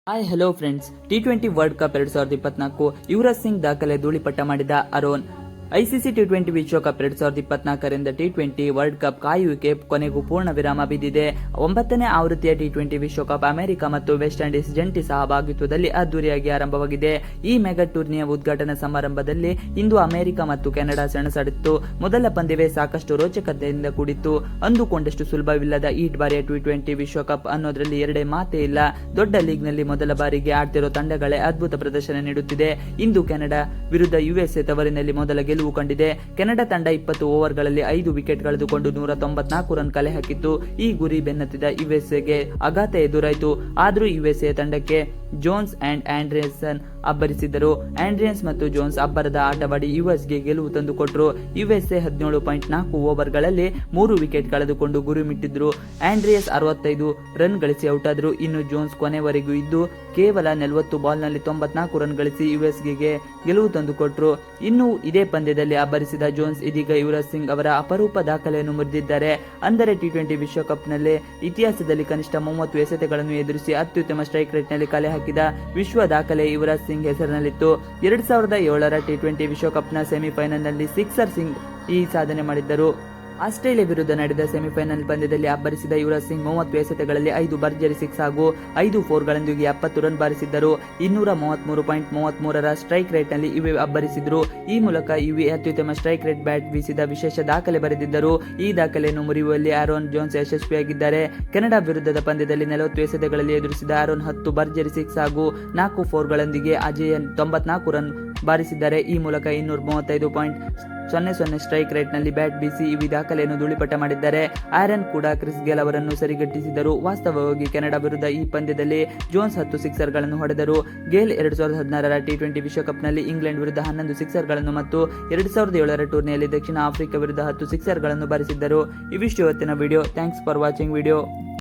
Hi hello friends, ಟಿ20 world cup 2024 Yuvraj Singh ದಾಖಲೆ ಧೂಳಿಪಟ ಮಾಡಿದ ಅರೋನ್. ಐಸಿಸಿ ಟಿ20 ವಿಶ್ವಕಪ್ 2024ರಿಂದ ಟಿ20 ವರ್ಲ್ಡ್ ಕಪ್ ಕಾಯುವಿಕೆ ಕೊನೆಗೂ ಪೂರ್ಣ ವಿರಾಮ ಬಿದ್ದಿದೆ. 9ನೇ ಆವೃತ್ತಿಯ ಟಿ20 ವಿಶ್ವಕಪ್ ಅಮೆರಿಕ ಮತ್ತು ವೆಸ್ಟ್ ಇಂಡೀಸ್ ಜಂಟಿ ಸಹಭಾಗಿತ್ವದಲ್ಲಿ ಅದ್ದೂರಿಯಾಗಿ ಆರಂಭವಾಗಿದೆ. ಈ ಮೆಗಾ ಟೂರ್ನಿಯ ಉದ್ಘಾಟನಾ ಸಮಾರಂಭದಲ್ಲಿ ಇಂದು ಅಮೆರಿಕ ಮತ್ತು ಕೆನಡಾ ಸೆಣಸಾಡಿತ್ತು. ಮೊದಲ ಪಂದ್ಯವೇ ಸಾಕಷ್ಟು ರೋಚಕತೆಯಿಂದ ಕೂಡಿತ್ತು. ಅಂದುಕೊಂಡಷ್ಟು ಸುಲಭವಿಲ್ಲದ ಈ ಬಾರಿಯ ಟಿ20 ವಿಶ್ವಕಪ್ ಅನ್ನೋದ್ರಲ್ಲಿ ಎರಡೇ ಮಾತೇ ಇಲ್ಲ. ದೊಡ್ಡ ಲೀಗ್ನಲ್ಲಿ ಮೊದಲ ಬಾರಿಗೆ ಆಡ್ತಿರೋ ತಂಡಗಳೇ ಅದ್ಭುತ ಪ್ರದರ್ಶನ ನೀಡುತ್ತಿದೆ. ಇಂದು ಕೆನಡಾ ವಿರುದ್ಧ ಯುಎಸ್ಎ ತವರಿನಲ್ಲಿ ಮೊದಲ ಗೆಲುವು ಕಂಡಿದೆ. ಕೆನಡಾ ತಂಡ 20 ಓವರ್ಗಳಲ್ಲಿ 5 ವಿಕೆಟ್ ಕಳೆದುಕೊಂಡು 194 ರನ್ ಕಲೆ ಹಾಕಿತ್ತು. ಈ ಗುರಿ ಬೆನ್ನತ್ತಿದ ಯುಎಸ್ಎಗೆ ಆಘಾತ ಎದುರಾಯಿತು. ಆದರೂ ಯುಎಸ್ಎ ತಂಡಕ್ಕೆ ಜೋನ್ಸ್ ಅಂಡ್ ಆಂಡ್ರಿಯನ್ಸನ್ ಅಬ್ಬರಿಸಿದರು. ಆಂಡ್ರಿಯನ್ಸ್ ಮತ್ತು ಜೋನ್ಸ್ ಅಬ್ಬರದ ಆಟವಾಡಿ ಯುಎಸ್ಗೆ ಗೆಲುವು ತಂದುಕೊಟ್ಟರು. ಯುಎಸ್ಎ 17.4 ಓವರ್ಗಳಲ್ಲಿ 3 ವಿಕೆಟ್ ಕಳೆದುಕೊಂಡು ಗುರಿ ಮುಟ್ಟಿದ್ರು. ಆಂಡ್ರಿಯಸ್ 65 ರನ್ ಗಳಿಸಿ ಔಟ್ ಆದರು. ಇನ್ನು ಜೋನ್ಸ್ ಕೊನೆವರೆಗೂ ಇದ್ದು ಕೇವಲ 40 ಬಾಲ್ನಲ್ಲಿ 94 ರನ್ ಗಳಿಸಿ ಯುಎಸ್ಗೆ ಗೆಲುವು ತಂದುಕೊಟ್ರು. ಇನ್ನು ಇದೇ ಪಂದ್ಯದಲ್ಲಿ ಅಬ್ಬರಿಸಿದ ಜೋನ್ಸ್ ಇದೀಗ ಯುವರಾಜ್ ಸಿಂಗ್ ಅವರ ಅಪರೂಪ ದಾಖಲೆಯನ್ನು ಮುರಿದಿದ್ದಾರೆ. ಅಂದರೆ ಟಿ20 ವಿಶ್ವಕಪ್ನಲ್ಲಿ ಇತಿಹಾಸದಲ್ಲಿ ಕನಿಷ್ಠ 30 ಎಸೆತಗಳನ್ನು ಎದುರಿಸಿ ಅತ್ಯುತ್ತಮ ಸ್ಟ್ರೈಕ್ ರೇಟ್ನಲ್ಲಿ ಕಲೆ ಹಾಕಿದ ವಿಶ್ವ ದಾಖಲೆ ಯುವರಾಜ್ ಸಿಂಗ್ ಹೆಸರಿನಲ್ಲಿತ್ತು. 2007ರ ಟಿ20 ವಿಶ್ವಕಪ್ನ ಸೆಮಿಫೈನಲ್ನಲ್ಲಿ ಸಿಕ್ಸರ್ ಸಿಂಗ್ ಈ ಸಾಧನೆ ಮಾಡಿದ್ದರು. ಆಸ್ಟ್ರೇಲಿಯಾ ವಿರುದ್ಧ ನಡೆದ ಸೆಮಿಫೈನಲ್ ಪಂದ್ಯದಲ್ಲಿ ಅಬ್ಬರಿಸಿದ ಯುವರಾಜ್ ಸಿಂಗ್ 30 ಎಸೆತಗಳಲ್ಲಿ 5 ಭರ್ಜರಿ ಸಿಕ್ಸ್ ಹಾಗೂ 5 ಫೋರ್ಗಳೊಂದಿಗೆ 70 ರನ್ ಬಾರಿಸಿದ್ದರು. 233.33ರ ಸ್ಟ್ರೈಕ್ ರೇಟ್ನಲ್ಲಿ ಇವೆ ಅಬ್ಬರಿಸಿದ್ರು. ಈ ಮೂಲಕ ಇವೆ ಅತ್ಯುತ್ತಮ ಸ್ಟ್ರೈಕ್ ರೇಟ್ ಬ್ಯಾಟ್ ಬೀಸಿದ ವಿಶೇಷ ದಾಖಲೆ ಬರೆದಿದ್ದರು. ಈ ದಾಖಲೆಯನ್ನು ಮುರಿಯುವಲ್ಲಿ ಆರೋನ್ ಜೋನ್ಸ್ ಯಶಸ್ವಿಯಾಗಿದ್ದಾರೆ. ಕೆನಡಾ ವಿರುದ್ಧದ ಪಂದ್ಯದಲ್ಲಿ 40 ಎಸೆತಗಳಲ್ಲಿ ಎದುರಿಸಿದ ಆರೋನ್ 10 ಭರ್ಜರಿ ಸಿಕ್ಸ್ ಹಾಗೂ 4 ಫೋರ್ಗಳೊಂದಿಗೆ ಅಜೇಯ 94 ರನ್ ಬಾರಿಸಿದ್ದಾರೆ. ಈ ಮೂಲಕ 235.00 ಸ್ಟ್ರೈಕ್ ರೇಟ್ನಲ್ಲಿ ಬ್ಯಾಟ್ ಬೀಸಿ ಈ ದಾಖಲೆಯನ್ನು ಧೂಳಿಪಟ ಮಾಡಿದ್ದಾರೆ. ಆರನ್ ಕೂಡ ಕ್ರಿಸ್ ಗೇಲ್ ಅವರನ್ನು ಸರಿಗಟ್ಟಿಸಿದರು. ವಾಸ್ತವವಾಗಿ ಕೆನಡಾ ವಿರುದ್ಧ ಈ ಪಂದ್ಯದಲ್ಲಿ ಜೋನ್ಸ್ 10 ಸಿಕ್ಸರ್ಗಳನ್ನು ಹೊಡೆದರು. ಗೇಲ್ 2016ರ ಟಿ20 ವಿಶ್ವಕಪ್ನಲ್ಲಿ ಇಂಗ್ಲೆಂಡ್ ವಿರುದ್ಧ 11 ಸಿಕ್ಸರ್ಗಳನ್ನು ಮತ್ತು 2007ರ ಟೂರ್ನಿಯಲ್ಲಿ ದಕ್ಷಿಣ ಆಫ್ರಿಕಾ ವಿರುದ್ಧ 10 ಸಿಕ್ಸರ್ಗಳನ್ನು ಬಾರಿಸಿದ್ದರು. ಇವಿಷ್ಟು ಇವತ್ತಿನ video. Thanks for watching video.